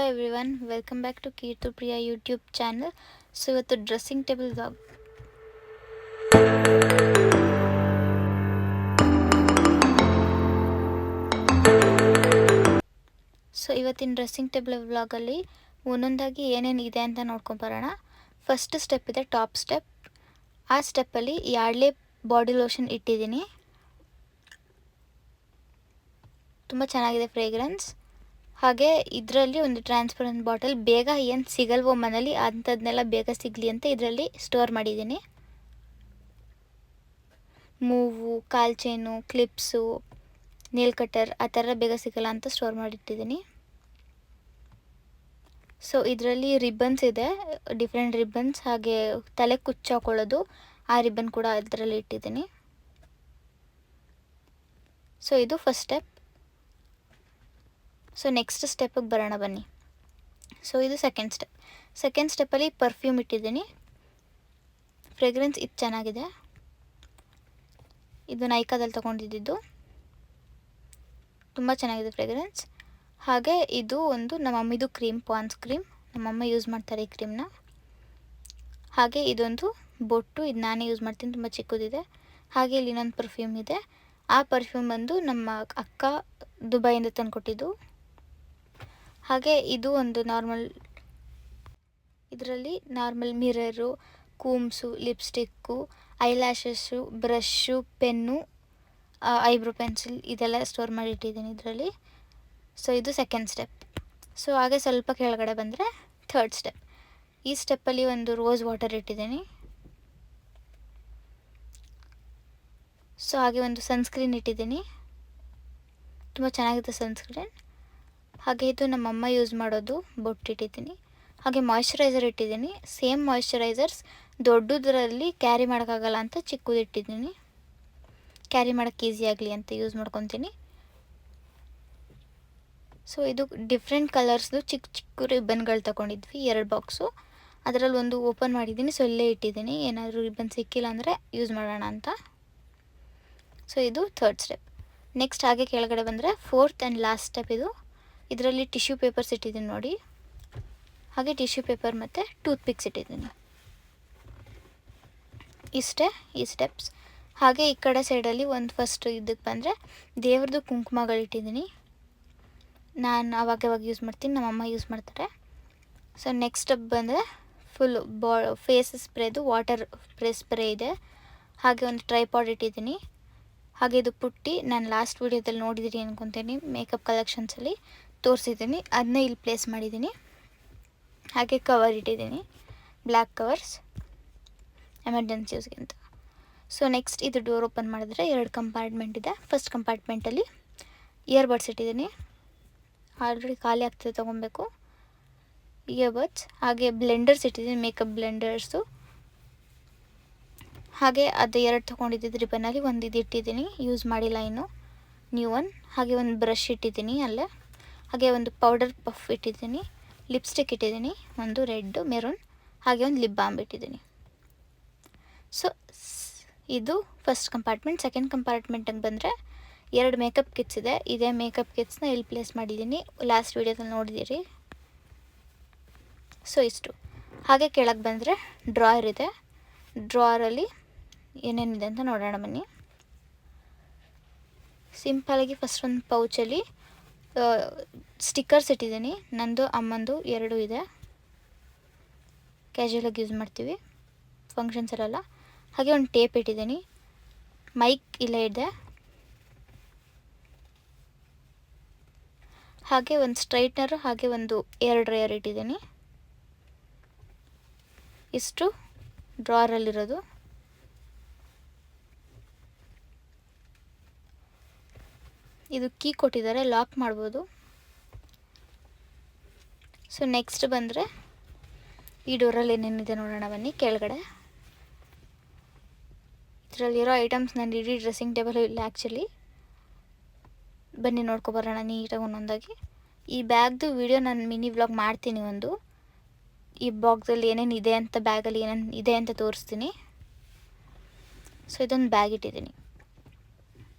Everyone, welcome back to Keerthu Priya YouTube channel. So ಇವತ್ತು dressing table vlog. So ಇವತ್ತಿನ dressing table ವ್ಲಾಗಲ್ಲಿ ಒಂದೊಂದಾಗಿ ಏನೇನು ಇದೆ ಅಂತ ನೋಡ್ಕೊಂಬರೋಣ. ಫಸ್ಟ್ ಸ್ಟೆಪ್ ಇದೆ ಟಾಪ್ ಸ್ಟೆಪ್. ಆ ಸ್ಟೆಪ್ಪಲ್ಲಿ ಯಾರ್ಡ್ಲೆ ಬಾಡಿ ಲೋಷನ್ ಇಟ್ಟಿದ್ದೀನಿ. ತುಂಬ ಚೆನ್ನಾಗಿದೆ ಫ್ರೇಗ್ರೆನ್ಸ್. ಹಾಗೆ ಇದರಲ್ಲಿ ಒಂದು ಟ್ರಾನ್ಸ್ಪರೆಂಟ್ ಬಾಟಲ್. ಬೇಗ ಏನು ಸಿಗಲ್ವೋ ಮನೇಲಿ ಅಂಥದ್ದನ್ನೆಲ್ಲ ಬೇಗ ಸಿಗಲಿ ಅಂತ ಇದರಲ್ಲಿ ಸ್ಟೋರ್ ಮಾಡಿದ್ದೀನಿ. ಮೂವು, ಕಾಲ್ ಚೈನು, ಕ್ಲಿಪ್ಸು, ನೇಲ್ ಕಟರ್ ಆ ಥರ ಬೇಗ ಸಿಗಲ್ಲ ಅಂತ ಸ್ಟೋರ್ ಮಾಡಿಟ್ಟಿದ್ದೀನಿ. ಸೊ ಇದರಲ್ಲಿ ರಿಬ್ಬನ್ಸ್ ಇದೆ, ಡಿಫ್ರೆಂಟ್ ರಿಬ್ಬನ್ಸ್. ಹಾಗೆ ತಲೆ ಕುಚ್ಚಾಕೊಳ್ಳೋದು ಆ ರಿಬ್ಬನ್ ಕೂಡ ಇದರಲ್ಲಿ ಇಟ್ಟಿದ್ದೀನಿ. ಸೊ ಇದು ಫಸ್ಟ್ ಸ್ಟೆಪ್. ಸೊ ನೆಕ್ಸ್ಟ್ ಸ್ಟೆಪ್ಪಿಗೆ ಬರೋಣ ಬನ್ನಿ. ಸೊ ಇದು ಸೆಕೆಂಡ್ ಸ್ಟೆಪ್ಪಲ್ಲಿ ಪರ್ಫ್ಯೂಮ್ ಇಟ್ಟಿದ್ದೀನಿ. ಫ್ರೇಗ್ರೆನ್ಸ್ ಇದು ಚೆನ್ನಾಗಿದೆ. ಇದು ನೈಕಾದಲ್ಲಿ ತೊಗೊಂಡಿದ್ದು, ತುಂಬ ಚೆನ್ನಾಗಿದೆ ಫ್ರೇಗ್ರೆನ್ಸ್. ಹಾಗೆ ಇದು ಒಂದು ನಮ್ಮ ಮಮ್ಮಿದು ಕ್ರೀಮ್, ಪಾನ್ಸ್ ಕ್ರೀಮ್. ನಮ್ಮಮ್ಮ ಯೂಸ್ ಮಾಡ್ತಾರೆ ಈ ಕ್ರೀಮ್ನ. ಹಾಗೆ ಇದೊಂದು ಬೊಟ್ಟು, ಇದು ನಾನೇ ಯೂಸ್ ಮಾಡ್ತೀನಿ, ತುಂಬ ಚಿಕ್ಕದಿದೆ. ಹಾಗೆ ಇಲ್ಲಿ ಇನ್ನೊಂದು ಪರ್ಫ್ಯೂಮ್ ಇದೆ. ಆ ಪರ್ಫ್ಯೂಮ್ ಬಂದು ನಮ್ಮ ಅಕ್ಕ ದುಬೈಯಿಂದ ತಂದುಕೊಟ್ಟಿದ್ದು. ಹಾಗೆ ಇದು ಒಂದು ಇದರಲ್ಲಿ normal mirror, combs, lipstick, eyelashes, brush, pen, eyebrow pencil ಇದೆಲ್ಲ ಸ್ಟೋರ್ ಮಾಡಿಟ್ಟಿದ್ದೀನಿ ಇದರಲ್ಲಿ. ಸೊ ಇದು ಸೆಕೆಂಡ್ ಸ್ಟೆಪ್. ಸೊ ಹಾಗೆ ಸ್ವಲ್ಪ ಕೆಳಗಡೆ ಬಂದರೆ ಥರ್ಡ್ ಸ್ಟೆಪ್. ಈ ಸ್ಟೆಪ್ಪಲ್ಲಿ ಒಂದು ರೋಸ್ ವಾಟರ್ ಇಟ್ಟಿದ್ದೀನಿ. ಸೊ ಹಾಗೆ ಒಂದು ಸನ್ಸ್ಕ್ರೀನ್ ಇಟ್ಟಿದ್ದೀನಿ, ತುಂಬ ಚೆನ್ನಾಗಿದೆ ಸನ್ಸ್ಕ್ರೀನ್. ಹಾಗೆ ಇದು ನಮ್ಮಮ್ಮ ಯೂಸ್ ಮಾಡೋದು ಬೊಟ್ಟಿಟ್ಟಿದ್ದೀನಿ. ಹಾಗೆ ಮಾಯ್ಶ್ಚರೈಸರ್ ಇಟ್ಟಿದ್ದೀನಿ. ಸೇಮ್ ಮಾಯ್ಶ್ಚರೈಸರ್ಸ್ ದೊಡ್ಡದರಲ್ಲಿ ಕ್ಯಾರಿ ಮಾಡೋಕ್ಕಾಗಲ್ಲ ಅಂತ ಚಿಕ್ಕದು ಇಟ್ಟಿದ್ದೀನಿ. ಕ್ಯಾರಿ ಮಾಡೋಕ್ಕೆ ಈಸಿ ಆಗಲಿ ಅಂತ ಯೂಸ್ ಮಾಡ್ಕೊತೀನಿ. ಸೊ ಇದು ಡಿಫ್ರೆಂಟ್ ಕಲರ್ಸ್ದು ಚಿಕ್ಕ ಚಿಕ್ಕ ರಿಬ್ಬನ್ಗಳು ತೊಗೊಂಡಿದ್ವಿ, 2 ಬಾಕ್ಸು. ಅದರಲ್ಲಿ ಒಂದು ಓಪನ್ ಮಾಡಿದ್ದೀನಿ. ಸೊ ಇಲ್ಲೇ ಇಟ್ಟಿದ್ದೀನಿ, ಏನಾದರೂ ರಿಬ್ಬನ್ ಸಿಕ್ಕಿಲ್ಲ ಅಂದರೆ ಯೂಸ್ ಮಾಡೋಣ ಅಂತ. ಸೊ ಇದು ಥರ್ಡ್ ಸ್ಟೆಪ್. ನೆಕ್ಸ್ಟ್ ಹಾಗೆ ಕೆಳಗಡೆ ಬಂದರೆ ಫೋರ್ತ್ ಆ್ಯಂಡ್ ಲಾಸ್ಟ್ ಸ್ಟೆಪ್ ಇದು. ಇದರಲ್ಲಿ ಟಿಶ್ಯೂ ಪೇಪರ್ಸ್ ಇಟ್ಟಿದ್ದೀನಿ ನೋಡಿ. ಹಾಗೆ ಟಿಶ್ಯೂ ಪೇಪರ್ ಮತ್ತು ಟೂತ್ ಪಿಕ್ಸ್ ಇಟ್ಟಿದ್ದೀನಿ. ಇಷ್ಟೇ ಈ ಸ್ಟೆಪ್ಸ್. ಹಾಗೆ ಈ ಕಡೆ ಸೈಡಲ್ಲಿ ಒಂದು ಫಸ್ಟ್ ಇದಕ್ಕೆ ಬಂದರೆ ದೇವ್ರದ್ದು ಕುಂಕುಮಗಳಿಟ್ಟಿದ್ದೀನಿ. ನಾನು ಅವಾಗವಾಗ ಯೂಸ್ ಮಾಡ್ತೀನಿ, ನಮ್ಮಮ್ಮ ಯೂಸ್ ಮಾಡ್ತಾರೆ. ಸೊ ನೆಕ್ಸ್ಟ್ ಸ್ಟೆಪ್ ಬಂದರೆ ಫುಲ್ ಫೇಸ್ ಸ್ಪ್ರೇದು ವಾಟರ್ ಸ್ಪ್ರೇ ಇದೆ. ಹಾಗೆ ಒಂದು ಟ್ರೈಪಾಡ್ ಇಟ್ಟಿದ್ದೀನಿ. ಹಾಗೆ ಇದು ಪುಟ್ಟಿ, ನಾನು ಲಾಸ್ಟ್ ವೀಡಿಯೋದಲ್ಲಿ ನೋಡಿದಿರಿ ಅನ್ಕೊತೀನಿ, ಮೇಕಪ್ ಕಲೆಕ್ಷನ್ಸಲ್ಲಿ ತೋರಿಸಿದ್ದೀನಿ, ಅದನ್ನೇ ಇಲ್ಲಿ ಪ್ಲೇಸ್ ಮಾಡಿದ್ದೀನಿ. ಹಾಗೆ ಕವರ್ ಇಟ್ಟಿದ್ದೀನಿ, ಬ್ಲ್ಯಾಕ್ ಕವರ್ಸ್, ಎಮರ್ಜೆನ್ಸಿ ಯೂಸ್ಗೆ ಅಂತ. ಸೊ ನೆಕ್ಸ್ಟ್ ಇದು ಡೋರ್ ಓಪನ್ ಮಾಡಿದ್ರೆ 2 ಕಂಪಾರ್ಟ್ಮೆಂಟ್ ಇದೆ. ಫಸ್ಟ್ ಕಂಪಾರ್ಟ್ಮೆಂಟಲ್ಲಿ ಇಯರ್ಬಡ್ಸ್ ಇಟ್ಟಿದ್ದೀನಿ. ಆಲ್ರೆಡಿ ಖಾಲಿ ಆಗ್ತದೆ, ತೊಗೊಬೇಕು ಇಯರ್ಬಡ್ಸ್. ಹಾಗೆ ಬ್ಲೆಂಡರ್ಸ್ ಇಟ್ಟಿದ್ದೀನಿ, ಮೇಕಪ್ ಬ್ಲೆಂಡರ್ಸು. ಹಾಗೆ ಅದು 2 ತೊಗೊಂಡಿದ್ದು ರಿಬ್ಬನಲ್ಲಿ ಒಂದು ಇದು ಇಟ್ಟಿದ್ದೀನಿ, ಯೂಸ್ ಮಾಡಿಲ್ಲ ಇನ್ನು, ನ್ಯೂ ಒನ್. ಹಾಗೆ ಒಂದು ಬ್ರಷ್ ಇಟ್ಟಿದ್ದೀನಿ ಅಲ್ಲೇ. ಹಾಗೆ ಒಂದು ಪೌಡರ್ ಪಫ್ ಇಟ್ಟಿದ್ದೀನಿ, ಲಿಪ್ಸ್ಟಿಕ್ ಇಟ್ಟಿದ್ದೀನಿ, ಒಂದು ರೆಡ್ ಮೆರೂನ್. ಹಾಗೆ ಒಂದು ಲಿಪ್ ಬಾಮ್ ಇಟ್ಟಿದ್ದೀನಿ. ಸೊ ಇದು ಫಸ್ಟ್ ಕಂಪಾರ್ಟ್ಮೆಂಟ್. ಸೆಕೆಂಡ್ ಕಂಪಾರ್ಟ್ಮೆಂಟಿಗೆ ಬಂದರೆ 2 ಮೇಕಪ್ ಕಿಟ್ಸ್ ಇದೆ. ಇದೇ ಮೇಕಪ್ ಕಿಟ್ಸ್ನ ಇಲ್ಲಿ ಪ್ಲೇಸ್ ಮಾಡಿದ್ದೀನಿ, ಲಾಸ್ಟ್ ವೀಡಿಯೋದಲ್ಲಿ ನೋಡಿದ್ದೀರಿ. ಸೊ ಇಷ್ಟು. ಹಾಗೆ ಕೆಳಗೆ ಬಂದರೆ ಡ್ರಾಯರ್ ಇದೆ. ಡ್ರಾಯರಲ್ಲಿ ಏನೇನಿದೆ ಅಂತ ನೋಡೋಣ ಬನ್ನಿ. ಸಿಂಪಲಾಗಿ ಫಸ್ಟ್ ಒಂದು ಪೌಚಲ್ಲಿ ಸ್ಟಿಕ್ಕರ್ಸ್ ಇಟ್ಟಿದ್ದೀನಿ. ನಂದು ಅಮ್ಮಂದು 2 ಇದೆ, ಕ್ಯಾಶುಯಲಾಗಿ ಯೂಸ್ ಮಾಡ್ತೀವಿ ಫಂಕ್ಷನ್ಸಲ್ಲೆಲ್ಲ. ಹಾಗೆ ಒಂದು ಟೇಪ್ ಇಟ್ಟಿದ್ದೀನಿ. ಮೈಕ್ ಇಲ್ಲೇ ಇದೆ. ಹಾಗೆ ಒಂದು ಸ್ಟ್ರೈಟ್ನರು, ಹಾಗೆ ಒಂದು 2 ಡ್ರೈಯರ್ ಇಟ್ಟಿದ್ದೀನಿ. ಇಷ್ಟು ಡ್ರಾರಲ್ಲಿರೋದು. ಇದು ಕೀ ಕೊಟ್ಟಿದ್ದಾರೆ, ಲಾಕ್ ಮಾಡ್ಬೋದು. ಸೊ ನೆಕ್ಸ್ಟ್ ಬಂದರೆ ಈ ಡೋರಲ್ಲಿ ಏನೇನಿದೆ ನೋಡೋಣ ಬನ್ನಿ. ಕೆಳಗಡೆ ಇದರಲ್ಲಿರೋ ಐಟಮ್ಸ್ ನಾನು ಇಡೀ ಡ್ರೆಸ್ಸಿಂಗ್ ಟೇಬಲ್ ಇಲ್ಲ ಆ್ಯಕ್ಚುಲಿ. ಬನ್ನಿ ನೋಡ್ಕೊಬರೋಣ ನೀಟಾಗಿ ಒಂದೊಂದಾಗಿ. ಈ ಬ್ಯಾಗ್ದು ವಿಡಿಯೋ ನಾನು ಮಿನಿ ವ್ಲಾಗ್ ಮಾಡ್ತೀನಿ ಒಂದು. ಈ ಬಾಕ್ಸಲ್ಲಿ ಏನೇನು ಇದೆ ಅಂತ, ಬ್ಯಾಗಲ್ಲಿ ಏನೇನು ಇದೆ ಅಂತ ತೋರಿಸ್ತೀನಿ. ಸೊ ಇದೊಂದು ಬ್ಯಾಗ್ ಇಟ್ಟಿದ್ದೀನಿ.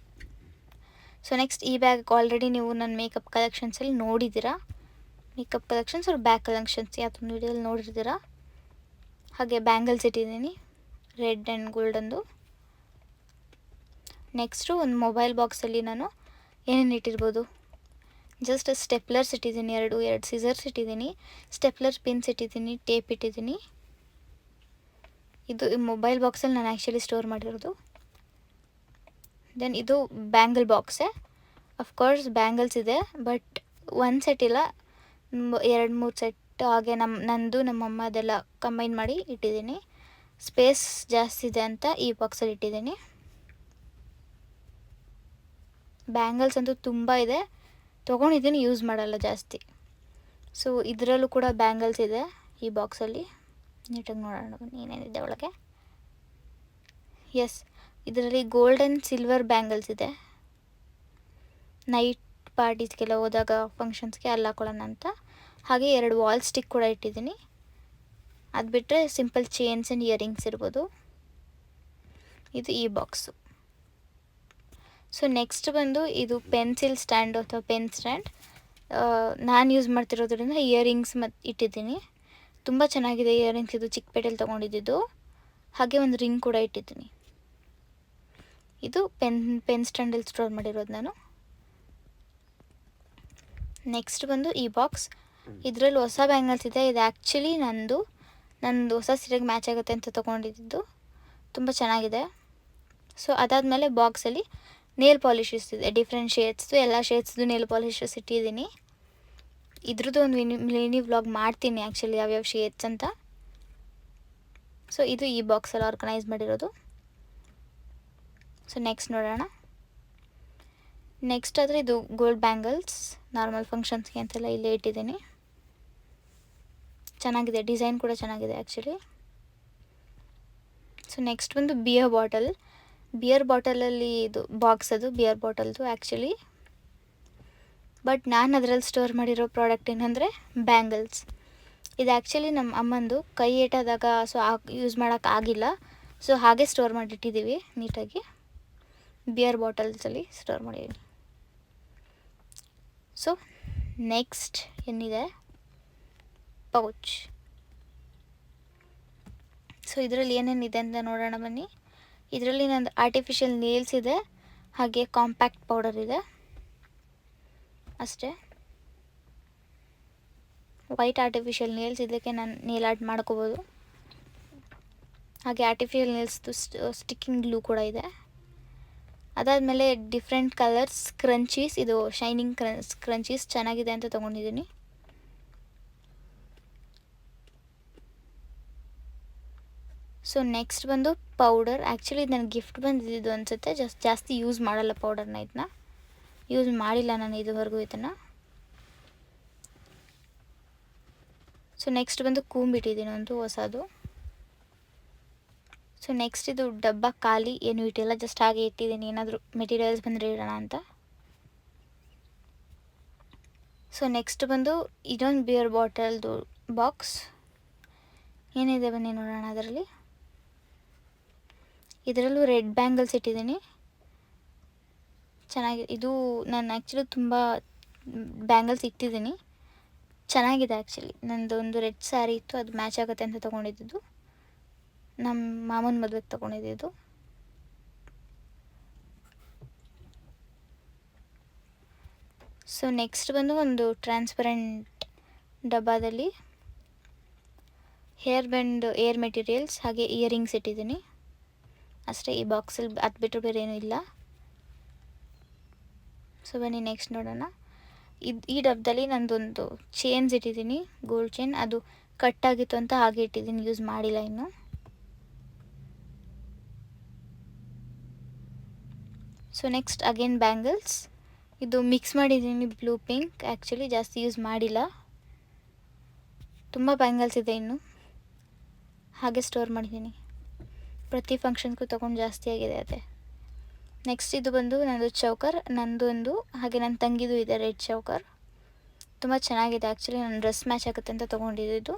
ಸೊ ನೆಕ್ಸ್ಟ್ ಈ ಬ್ಯಾಗ್ ಆಲ್ರೆಡಿ ನೀವು ನನ್ನ ಮೇಕಪ್ ಕಲೆಕ್ಷನ್ಸಲ್ಲಿ ನೋಡಿದ್ದೀರಾ. ಮೇಕಪ್ ಕಲೆಕ್ಷನ್ಸ್ ಅವ್ರ ಬ್ಯಾಗ್ ಕಲೆಕ್ಷನ್ಸ್ ಯಾವ್ದೊಂದು ವೀಡಿಯೋದಲ್ಲಿ ನೋಡಿರ್ತೀರಾ. ಹಾಗೆ ಬ್ಯಾಂಗಲ್ಸ್ ಇಟ್ಟಿದ್ದೀನಿ, ರೆಡ್ ಆ್ಯಂಡ್ ಗೋಲ್ಡಂದು. ನೆಕ್ಸ್ಟು ಒಂದು ಮೊಬೈಲ್ ಬಾಕ್ಸಲ್ಲಿ ನಾನು ಏನೇನು ಇಟ್ಟಿರ್ಬೋದು, ಜಸ್ಟ್ ಸ್ಟೆಪ್ಲರ್ಸ್ ಇಟ್ಟಿದ್ದೀನಿ, ಎರಡು ಸಿಸರ್ಸ್ ಇಟ್ಟಿದ್ದೀನಿ, ಸ್ಟೆಪ್ಲರ್ ಪಿನ್ಸ್ ಇಟ್ಟಿದ್ದೀನಿ, ಟೇಪ್ ಇಟ್ಟಿದ್ದೀನಿ. ಇದು ಈ ಮೊಬೈಲ್ ಬಾಕ್ಸಲ್ಲಿ ನಾನು ಆ್ಯಕ್ಚುಲಿ ಸ್ಟೋರ್ ಮಾಡಿರೋದು. ದೆನ್ ಇದು ಬ್ಯಾಂಗಲ್ ಬಾಕ್ಸೇ. ಅಫ್ಕೋರ್ಸ್ ಬ್ಯಾಂಗಲ್ಸ್ ಇದೆ, ಬಟ್ ಒಂದು ಸೆಟ್ ಇಲ್ಲ, 2-3 ಸೆಟ್ ಹಾಗೆ ನಂದು ನಮ್ಮಮ್ಮ ಅದೆಲ್ಲ ಕಂಬೈನ್ ಮಾಡಿ ಇಟ್ಟಿದ್ದೀನಿ. ಸ್ಪೇಸ್ ಜಾಸ್ತಿ ಇದೆ ಅಂತ ಈ ಬಾಕ್ಸಲ್ಲಿ ಇಟ್ಟಿದ್ದೀನಿ. ಬ್ಯಾಂಗಲ್ಸ್ ಅಂತೂ ತುಂಬ ಇದೆ, ತೊಗೊಂಡಿದ್ದೀನಿ, ಯೂಸ್ ಮಾಡಲ್ಲ ಜಾಸ್ತಿ. ಸೊ ಇದರಲ್ಲೂ ಕೂಡ ಬ್ಯಾಂಗಲ್ಸ್ ಇದೆ ಈ ಬಾಕ್ಸಲ್ಲಿ. ನೀಟಾಗಿ ನೋಡೋಣ ಬನ್ನಿ ಏನೇನಿದೆ ಒಳಗೆ. ಎಸ್, ಇದರಲ್ಲಿ ಗೋಲ್ಡ್ ಆ್ಯಂಡ್ ಸಿಲ್ವರ್ ಬ್ಯಾಂಗಲ್ಸ್ ಇದೆ. ನೈಟ್ ಪಾರ್ಟೀಸ್ಗೆಲ್ಲ ಹೋದಾಗ ಫಂಕ್ಷನ್ಸ್ಗೆ ಅಲ್ಲಿ ಹಾಕೊಳ್ಳೋಣ ಅಂತ. ಹಾಗೆ 2 ವಾಲ್ ಸ್ಟಿಕ್ ಕೂಡ ಇಟ್ಟಿದ್ದೀನಿ. ಅದು ಬಿಟ್ಟರೆ ಸಿಂಪಲ್ ಚೇನ್ಸ್ ಆ್ಯಂಡ್ ಇಯರಿಂಗ್ಸ್ ಇರ್ಬೋದು. ಇದು ಈ ಬಾಕ್ಸು. ಸೊ ನೆಕ್ಸ್ಟ್ ಬಂದು ಇದು ಪೆನ್ಸಿಲ್ ಸ್ಟ್ಯಾಂಡ್ ಅಥವಾ ಪೆನ್ ಸ್ಟ್ಯಾಂಡ್. ನಾನು ಯೂಸ್ ಮಾಡ್ತಿರೋದ್ರಿಂದ ಇಯರಿಂಗ್ಸ್ ಮತ್ತು ಇಟ್ಟಿದ್ದೀನಿ. ತುಂಬ ಚೆನ್ನಾಗಿದೆ ಇಯರಿಂಗ್ಸ್, ಇದು ಚಿಕ್ಕಪೇಟೆಯಲ್ಲಿ ತೊಗೊಂಡಿದ್ದು. ಹಾಗೆ ಒಂದು ರಿಂಗ್ ಕೂಡ ಇಟ್ಟಿದ್ದೀನಿ. ಇದು ಪೆನ್ ಸ್ಟ್ಯಾಂಡಲ್ಲಿ ಸ್ಟೋರ್ ಮಾಡಿರೋದು ನಾನು. ನೆಕ್ಸ್ಟ್ ಬಂದು ಈ ಬಾಕ್ಸ್. ಇದರಲ್ಲಿ ಹೊಸ ಬ್ಯಾಂಗಲ್ಸ್ ಇದೆ. ಇದು ಆ್ಯಕ್ಚುಲಿ ನಂದು ಹೊಸ ಸೀರೆಗೆ ಮ್ಯಾಚ್ ಆಗುತ್ತೆ ಅಂತ ತೊಗೊಂಡಿದ್ದು. ತುಂಬ ಚೆನ್ನಾಗಿದೆ. ಸೊ ಅದಾದಮೇಲೆ ಬಾಕ್ಸಲ್ಲಿ ನೇಲ್ ಪಾಲಿಷಸ್ ಇದೆ, ಡಿಫ್ರೆಂಟ್ ಶೇಡ್ಸ್ದು, ಎಲ್ಲ ಶೇಡ್ಸ್ದು ನೇಲ್ ಪಾಲಿಷಸ್ ಇಟ್ಟಿದ್ದೀನಿ. ಇದ್ರದ್ದು ಒಂದು ಮಿನಿ ವ್ಲಾಗ್ ಮಾಡ್ತೀನಿ ಆ್ಯಕ್ಚುಲಿ, ಯಾವ್ಯಾವ ಶೇಡ್ಸ್ ಅಂತ. ಸೊ ಇದು ಈ ಬಾಕ್ಸಲ್ಲಿ ಆರ್ಗನೈಸ್ ಮಾಡಿರೋದು. ಸೊ ನೆಕ್ಸ್ಟ್ ನೋಡೋಣ. ನೆಕ್ಸ್ಟ್ ಆದರೆ ಇದು ಗೋಲ್ಡ್ ಬ್ಯಾಂಗಲ್ಸ್, ನಾರ್ಮಲ್ ಫಂಕ್ಷನ್ಸ್ಗೆ ಅಂತೆಲ್ಲ ಇಲ್ಲೇ ಇಟ್ಟಿದ್ದೀನಿ. ಚೆನ್ನಾಗಿದೆ, ಡಿಸೈನ್ ಕೂಡ ಚೆನ್ನಾಗಿದೆ ಆ್ಯಕ್ಚುಲಿ. ಸೊ ನೆಕ್ಸ್ಟ್ ಬಂದು ಬಿಯರ್ ಬಾಟಲಲ್ಲಿ ಇದು ಬಾಕ್ಸ್, ಅದು ಬಿಯರ್ ಬಾಟಲ್ದು ಆ್ಯಕ್ಚುಲಿ. ಬಟ್ ನಾನು ಅದರಲ್ಲಿ ಸ್ಟೋರ್ ಮಾಡಿರೋ ಪ್ರಾಡಕ್ಟ್ ಏನಂದರೆ ಬ್ಯಾಂಗಲ್ಸ್. ಇದು ಆ್ಯಕ್ಚುಲಿ ನಮ್ಮ ಅಮ್ಮಂದು ಕೈ ಏಟಾದಾಗ ಸೊ ಯೂಸ್ ಮಾಡೋಕ್ಕಾಗಿಲ್ಲ. ಸೊ ಹಾಗೆ ಸ್ಟೋರ್ ಮಾಡಿಟ್ಟಿದ್ದೀವಿ ನೀಟಾಗಿ, ಬಿಯರ್ ಬಾಟಲ್ಸಲ್ಲಿ ಸ್ಟೋರ್ ಮಾಡಿದ್ದೀನಿ. ಸೊ ನೆಕ್ಸ್ಟ್ ಏನಿದೆ, ಪೌಚ್. ಸೊ ಇದರಲ್ಲಿ ಏನೇನಿದೆ ಅಂತ ನೋಡೋಣ ಬನ್ನಿ. ಇದರಲ್ಲಿ ನಂದು ಆರ್ಟಿಫಿಷಿಯಲ್ ನೇಲ್ಸ್ ಇದೆ, ಹಾಗೆ ಕಾಂಪ್ಯಾಕ್ಟ್ ಪೌಡರ್ ಇದೆ ಅಷ್ಟೇ. ವೈಟ್ ಆರ್ಟಿಫಿಷಿಯಲ್ ನೇಲ್ಸ್, ಇದಕ್ಕೆ ನಾನು ನೇಲ್ ಆರ್ಟ್ ಮಾಡ್ಕೋಬೋದು. ಹಾಗೆ ಆರ್ಟಿಫಿಷಿಯಲ್ ನೇಲ್ಸ್ದು ಸ್ಟಿಕ್ಕಿಂಗ್ ಗ್ಲೂ ಕೂಡ ಇದೆ. ಅದಾದಮೇಲೆ ಡಿಫ್ರೆಂಟ್ ಕಲರ್ಸ್ ಕ್ರಂಚೀಸ್, ಇದು ಶೈನಿಂಗ್ ಕ್ರಂಚೀಸ್ ಚೆನ್ನಾಗಿದೆ ಅಂತ ತೊಗೊಂಡಿದ್ದೀನಿ. ಸೊ ನೆಕ್ಸ್ಟ್ ಬಂದು ಪೌಡರ್. ಆ್ಯಕ್ಚುಲಿ ಇದು ನನಗೆ ಗಿಫ್ಟ್ ಬಂದಿದ್ದು ಅನಿಸುತ್ತೆ. ಜಾಸ್ತಿ ಯೂಸ್ ಮಾಡಲ್ಲ ಪೌಡರ್ನ, ಇದನ್ನ ಯೂಸ್ ಮಾಡಿಲ್ಲ ನಾನು ಇದುವರೆಗೂ ಇದನ್ನು. ಸೊ ನೆಕ್ಸ್ಟ್ ಬಂದು ಕೂಂಬಿಟ್ಟಿದ್ದೀನಿ ಒಂದು ಹೊಸದು. ಸೊ ನೆಕ್ಸ್ಟ್ ಇದು ಡಬ್ಬ ಖಾಲಿ, ಏನು ಇಟ್ಟಿಲ್ಲ, ಜಸ್ಟ್ ಹಾಗೆ ಇಟ್ಟಿದ್ದೀನಿ, ಏನಾದರೂ ಮೆಟೀರಿಯಲ್ಸ್ ಬಂದರೆ ಇಡೋಣ ಅಂತ. ಸೊ ನೆಕ್ಸ್ಟ್ ಬಂದು ಇದೊಂದು ಬಿಯರ್ ಬಾಟಲ್ದು ಬಾಕ್ಸ್. ಏನಿದೆ ಬನ್ನಿ ನೋಡೋಣ. ಇದರಲ್ಲೂ ರೆಡ್ ಬ್ಯಾಂಗಲ್ಸ್ ಇಟ್ಟಿದ್ದೀನಿ, ಚೆನ್ನಾಗಿದೆ. ಇದು ನಾನು ಆ್ಯಕ್ಚುಲಿ ತುಂಬ ಬ್ಯಾಂಗಲ್ಸ್ ಇಟ್ಟಿದ್ದೀನಿ, ಚೆನ್ನಾಗಿದೆ ಆ್ಯಕ್ಚುಲಿ. ನಂದು ಒಂದು ರೆಡ್ ಸ್ಯಾರಿ ಇತ್ತು, ಅದು ಮ್ಯಾಚ್ ಆಗುತ್ತೆ ಅಂತ ತೊಗೊಂಡಿದ್ದು. ನಮ್ಮ ಮಾಮನ ಮದುವೆಗೆ ತೊಗೊಂಡಿದ್ದು. ಸೊ ನೆಕ್ಸ್ಟ್ ಬಂದು ಒಂದು ಟ್ರಾನ್ಸ್ಪರೆಂಟ್ ಡಬ್ಬದಲ್ಲಿ ಹೇರ್ ಬ್ಯಾಂಡ್, ಏರ್ ಮೆಟೀರಿಯಲ್ಸ್, ಹಾಗೆ ಇಯರಿಂಗ್ಸ್ ಇಟ್ಟಿದ್ದೀನಿ ಅಷ್ಟೇ ಈ ಬಾಕ್ಸಲ್ಲಿ. ಅದು ಬಿಟ್ಟರೆ ಬೇರೆ ಏನೂ ಇಲ್ಲ. ಸೊ ಬನ್ನಿ ನೆಕ್ಸ್ಟ್ ನೋಡೋಣ. ಈ ಡಬ್ಬದಲ್ಲಿ ನಂದೊಂದು ಚೇನ್ಸ್ ಇಟ್ಟಿದ್ದೀನಿ, ಗೋಲ್ಡ್ ಚೈನ್. ಅದು ಕಟ್ಟಾಗಿತ್ತು ಅಂತ ಹಾಗೆ ಇಟ್ಟಿದ್ದೀನಿ, ಯೂಸ್ ಮಾಡಿಲ್ಲ ಇನ್ನು. So next again bangles. ಇದು ಮಿಕ್ಸ್ ಮಾಡಿದ್ದೀನಿ ಬ್ಲೂ ಪಿಂಕ್, ಆ್ಯಕ್ಚುಲಿ ಜಾಸ್ತಿ ಯೂಸ್ ಮಾಡಿಲ್ಲ. ತುಂಬ ಬ್ಯಾಂಗಲ್ಸ್ ಇದೆ ಇನ್ನು, ಹಾಗೆ ಸ್ಟೋರ್ ಮಾಡಿದ್ದೀನಿ. ಪ್ರತಿ ಫಂಕ್ಷನ್ಗೂ ತೊಗೊಂಡು ಜಾಸ್ತಿ ಆಗಿದೆ ಅದೇ. ನೆಕ್ಸ್ಟ್ ಇದು ಬಂದು ನಂದು ಚೌಕರ್, ನಂದು ಒಂದು, ಹಾಗೆ ನನ್ನ ತಂಗಿದು ಇದೆ ರೆಡ್ ಚೌಕರ್. ತುಂಬ ಚೆನ್ನಾಗಿದೆ ಆ್ಯಕ್ಚುಲಿ, ನನ್ನ ಡ್ರೆಸ್ ಮ್ಯಾಚ್ ಆಗುತ್ತೆ ಅಂತ ತೊಗೊಂಡಿದ್ದು.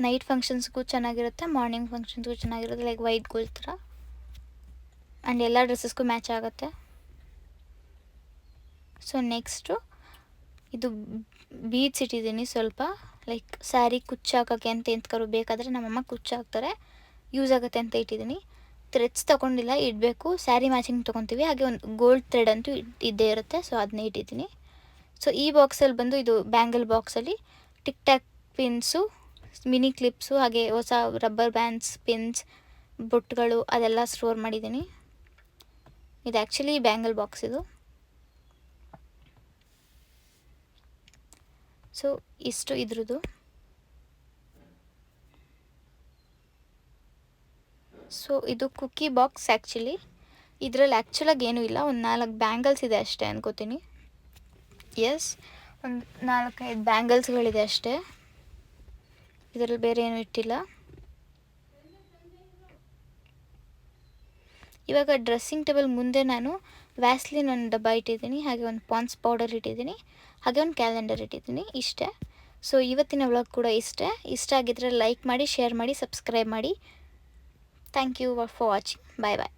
ನೈಟ್ ಫಂಕ್ಷನ್ಸ್ಗೂ ಚೆನ್ನಾಗಿರುತ್ತೆ, ಮಾರ್ನಿಂಗ್ ಫಂಕ್ಷನ್ಸ್ಗೂ ಚೆನ್ನಾಗಿರುತ್ತೆ, ಲೈಕ್ ವೈಟ್ ಗೋಲ್ಡ್ ಥರ. ಆ್ಯಂಡ್ ಎಲ್ಲ ಡ್ರೆಸ್ಸಸ್ಗೂ ಮ್ಯಾಚ್ ಆಗುತ್ತೆ. ಸೊ ನೆಕ್ಸ್ಟು ಇದು ಬೀಡ್ಸ್ ಇಟ್ಟಿದ್ದೀನಿ ಸ್ವಲ್ಪ, ಲೈಕ್ ಸ್ಯಾರಿ ಕುಚ್ಚಾಕೋಕ್ಕೆ ಅಂತ ಎಂತಕರು ಬೇಕಾದರೆ ನಮ್ಮಮ್ಮ ಕುಚ್ಚಾಕ್ತಾರೆ, ಯೂಸ್ ಆಗುತ್ತೆ ಅಂತ ಇಟ್ಟಿದ್ದೀನಿ. ಥ್ರೆಡ್ಸ್ ತೊಗೊಂಡಿಲ್ಲ, ಇಡಬೇಕು. ಸ್ಯಾರಿ ಮ್ಯಾಚಿಂಗ್ ತೊಗೊತೀವಿ, ಹಾಗೆ ಒಂದು ಗೋಲ್ಡ್ ಥ್ರೆಡ್ ಅಂತೂ ಇದ್ದೇ ಇರುತ್ತೆ, ಸೊ ಅದನ್ನೇ ಇಟ್ಟಿದ್ದೀನಿ. ಸೊ ಈ ಬಾಕ್ಸಲ್ಲಿ ಬಂದು ಇದು ಬ್ಯಾಂಗಲ್ ಬಾಕ್ಸಲ್ಲಿ tick tack pins, mini clips, ಹಾಗೆ ಹೊಸ ರಬ್ಬರ್ ಬ್ಯಾಂಡ್ಸ್, ಪಿನ್ಸ್, ಬೊಟ್ಟುಗಳು ಅದೆಲ್ಲ ಸ್ಟೋರ್ ಮಾಡಿದ್ದೀನಿ. ಇದು ಆ್ಯಕ್ಚುಲಿ ಬ್ಯಾಂಗಲ್ ಬಾಕ್ಸ್ ಇದು. ಸೊ ಇಷ್ಟು ಇದ್ರದ್ದು. ಸೊ ಇದು ಕುಕ್ಕಿ ಬಾಕ್ಸ್. ಆ್ಯಕ್ಚುಲಿ ಇದರಲ್ಲಿ ಆ್ಯಕ್ಚುಲಾಗಿ ಏನೂ ಇಲ್ಲ, ಒಂದು 4 ಬ್ಯಾಂಗಲ್ಸ್ ಇದೆ ಅಷ್ಟೇ ಅನ್ಕೋತೀನಿ. ಎಸ್, ಒಂದು 4-5 ಬ್ಯಾಂಗಲ್ಸ್ಗಳಿದೆ ಅಷ್ಟೇ, ಇದರಲ್ಲಿ ಬೇರೆ ಏನೂ ಇಟ್ಟಿಲ್ಲ. ಇವಾಗ ಡ್ರೆಸ್ಸಿಂಗ್ ಟೇಬಲ್ ಮುಂದೆ ನಾನು ವ್ಯಾಸ್ಲಿನ್ ಒಂದು ಡಬ್ಬ ಇಟ್ಟಿದ್ದೀನಿ, ಹಾಗೆ ಒಂದು ಪಾನ್ಸ್ ಪೌಡರ್ ಇಟ್ಟಿದ್ದೀನಿ, ಹಾಗೆ ಒಂದು ಕ್ಯಾಲೆಂಡರ್ ಇಟ್ಟಿದ್ದೀನಿ. ಇಷ್ಟೇ. ಸೊ ಇವತ್ತಿನ ವ್ಲಾಗ್ ಕೂಡ ಇಷ್ಟೇ. ಇಷ್ಟ ಆಗಿದ್ದರೆ ಲೈಕ್ ಮಾಡಿ, ಶೇರ್ ಮಾಡಿ, ಸಬ್ಸ್ಕ್ರೈಬ್ ಮಾಡಿ. Thank you for watching. Bye bye.